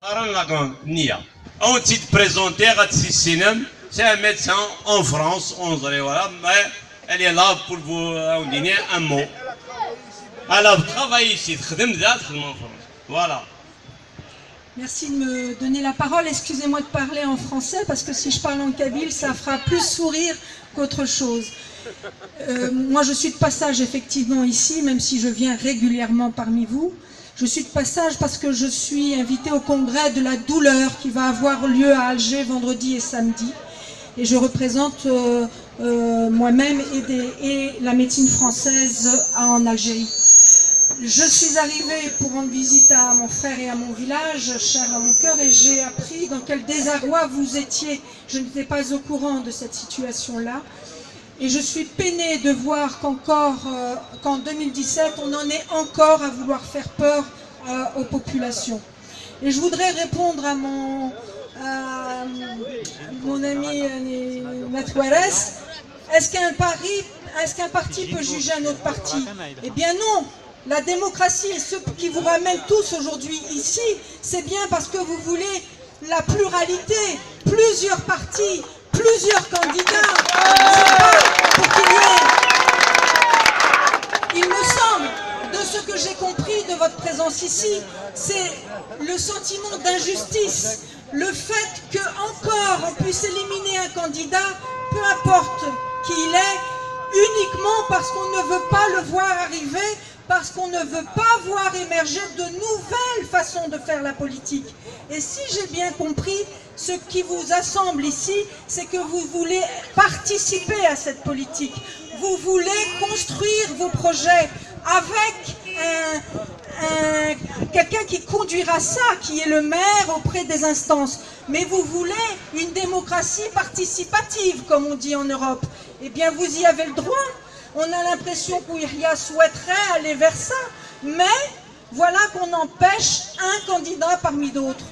On t'a présenté à Sissinam, c'est un médecin en France, voilà, mais elle est là pour vous donner un mot. Elle a travaillé ici, en France. Voilà. Merci de me donner la parole. Excusez-moi de parler en français parce que si je parle en kabyle, ça fera plus sourire qu'autre chose. Moi, je suis de passage effectivement ici, même si je viens régulièrement parmi vous. Je suis de passage parce que je suis invitée au congrès de la douleur qui va avoir lieu à Alger vendredi et samedi. Et je représente moi-même et la médecine française en Algérie. Je suis arrivée pour rendre visite à mon frère et à mon village, cher à mon cœur, et j'ai appris dans quel désarroi vous étiez. Je n'étais pas au courant de cette situation-là. Et je suis peinée de voir qu'en 2017, on en est encore à vouloir faire peur aux populations. Et je voudrais répondre à mon ami Natouares. Est-ce qu'un parti peut juger un autre parti? Eh bien non. La démocratie et ce qui vous ramène tous aujourd'hui ici, c'est bien parce que vous voulez la pluralité, plusieurs partis, plusieurs candidats. C'est pas pour qu'il y ait... Il me semble, de ce que j'ai compris de votre présence ici, c'est le sentiment d'injustice, le fait qu'encore on puisse éliminer un candidat, peu importe qui il est, uniquement parce qu'on ne veut pas le voir arriver, parce qu'on ne veut pas voir émerger de nouvelles façons de faire la politique. Et si j'ai bien compris, ce qui vous assemble ici, c'est que vous voulez participer à cette politique. Vous voulez construire vos projets avec quelqu'un qui conduira ça, qui est le maire auprès des instances. Mais vous voulez une démocratie participative, comme on dit en Europe. Eh bien, vous y avez le droit. On a l'impression qu'Ouiria souhaiterait aller vers ça, mais voilà qu'on empêche un candidat parmi d'autres.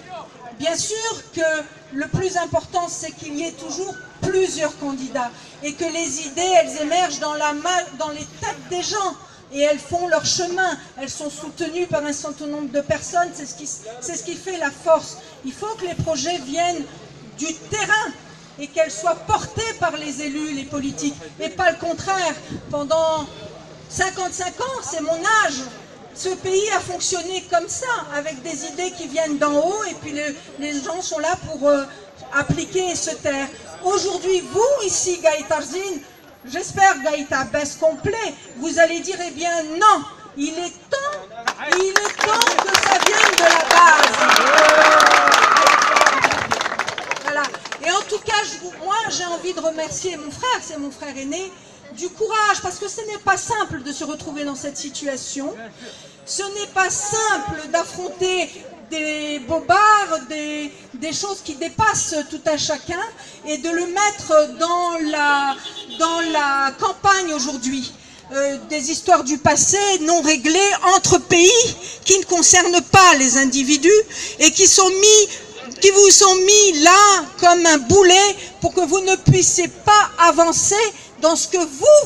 Bien sûr que le plus important, c'est qu'il y ait toujours plusieurs candidats et que les idées, elles émergent dans les têtes des gens et elles font leur chemin. Elles sont soutenues par un certain nombre de personnes, c'est ce qui fait la force. Il faut que les projets viennent du terrain et qu'elles soient portées par les élus, les politiques, et pas le contraire. Pendant 55 ans, c'est mon âge, ce pays a fonctionné comme ça, avec des idées qui viennent d'en haut, et puis les gens sont là pour appliquer et se taire. Aujourd'hui, vous, ici, Gaïtarzine, j'espère Gaïta baisse complet, vous allez dire, eh bien non, il est temps que ça vienne de la base. Voilà. Et en tout cas, moi j'ai envie de remercier mon frère, c'est mon frère aîné, du courage, parce que ce n'est pas simple de se retrouver dans cette situation. Ce n'est pas simple d'affronter des bobards, des choses qui dépassent tout un chacun, et de le mettre dans la campagne aujourd'hui. Des histoires du passé non réglées entre pays qui ne concernent pas les individus et qui vous sont mis là comme un boulet pour que vous ne puissiez pas avancer dans ce que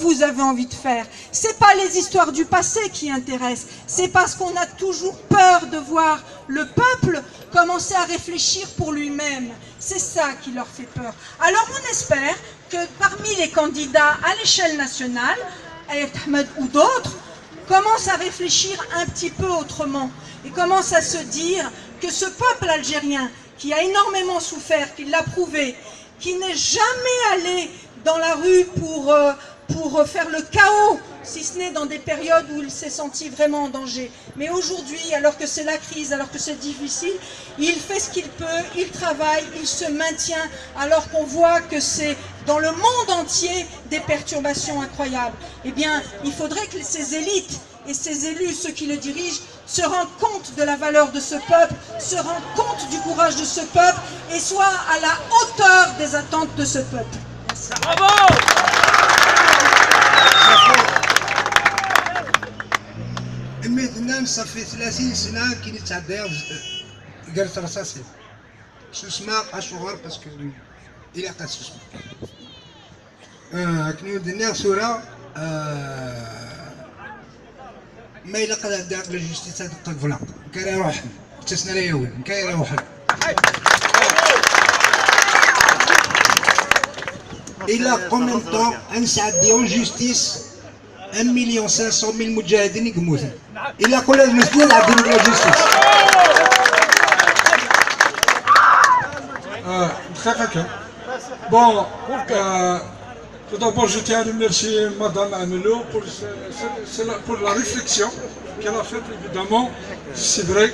vous avez envie de faire. C'est pas les histoires du passé qui intéressent, c'est parce qu'on a toujours peur de voir le peuple commencer à réfléchir pour lui-même. C'est ça qui leur fait peur. Alors on espère que parmi les candidats à l'échelle nationale, Ahmed ou d'autres, commencent à réfléchir un petit peu autrement et commencent à se dire que ce peuple algérien qui a énormément souffert, qui l'a prouvé, qui n'est jamais allé dans la rue pour faire le chaos, si ce n'est dans des périodes où il s'est senti vraiment en danger. Mais aujourd'hui, alors que c'est la crise, alors que c'est difficile, il fait ce qu'il peut, il travaille, il se maintient, alors qu'on voit que c'est dans le monde entier des perturbations incroyables. Eh bien, il faudrait que ces élites et ces élus, ceux qui le dirigent, se rendent compte de la valeur de ce peuple, se rendent compte du courage de ce peuple et soient à la hauteur des attentes de ce peuple. Merci. Bravo! مثلا صافي 30 سنه كي نتعدى قالت رصاصي شو اسمها اشهر باسكو الى قاس اسمها كنيو دنا صوره ما الى قد لا جوستيس هذا الطفله كان يروح تسنى لا يول كان يروح il a en même temps un saadi en justice 1 500 000 مجاهدين يقموتوا. Il a collé le style à la justice. Bon, tout d'abord, je tiens à remercier Madame Amelo pour la réflexion qu'elle a faite, évidemment. C'est vrai.